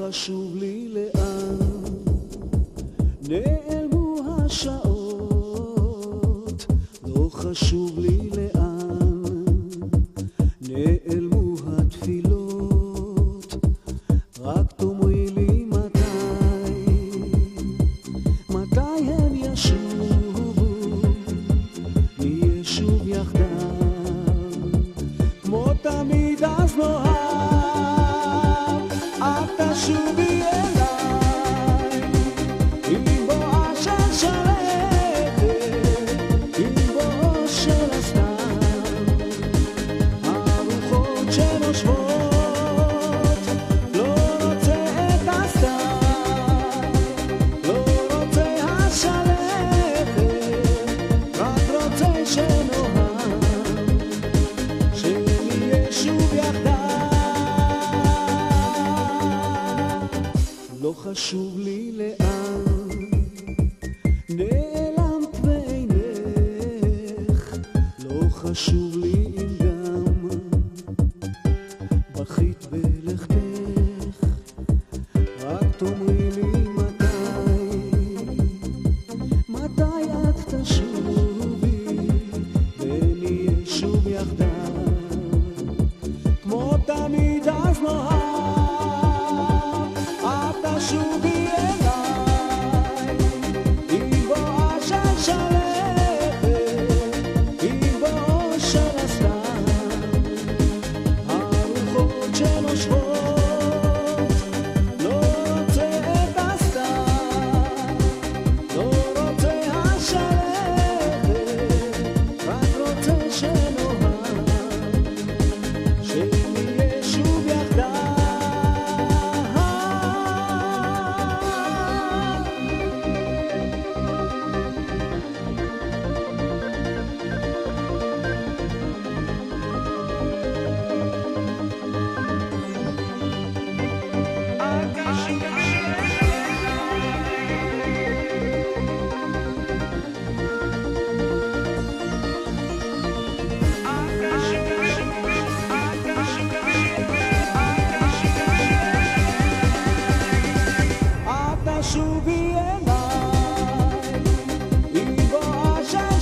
חשוב לי לאן נעלמו השעות, לא חשוב לי לאן נעלמו התפילות, רק תאמרי לי מתי הם ישובו, נהיה שוב יחדיו, כמו תמיד אז נוהג. שובי אליי עם בואה של שלכת, עם בואו של הסתיו, הרוחות שנושבות, לא רוצה את הסתיו, לא רוצה השלכת, רק רוצה שנוהג, שנהיה שוב יחדיו. לא חשוב לי לאן נעלמת בעינך, לא חשוב לי אם גם בכית בלכתך, רק תאמרי לי מתי את תשובי ונהיה שוב יחדיו, כמו תמיד אז נוהג. שובי אליי עם בואה של שלכת, עם בואו של הסתיו, הרוחות שנושבות, לא רוצה את הסתיו, לא רוצה השלכת, רק רוצה שנוהג, שנהיה שוב יחדיו. שובי אליי עם בואה של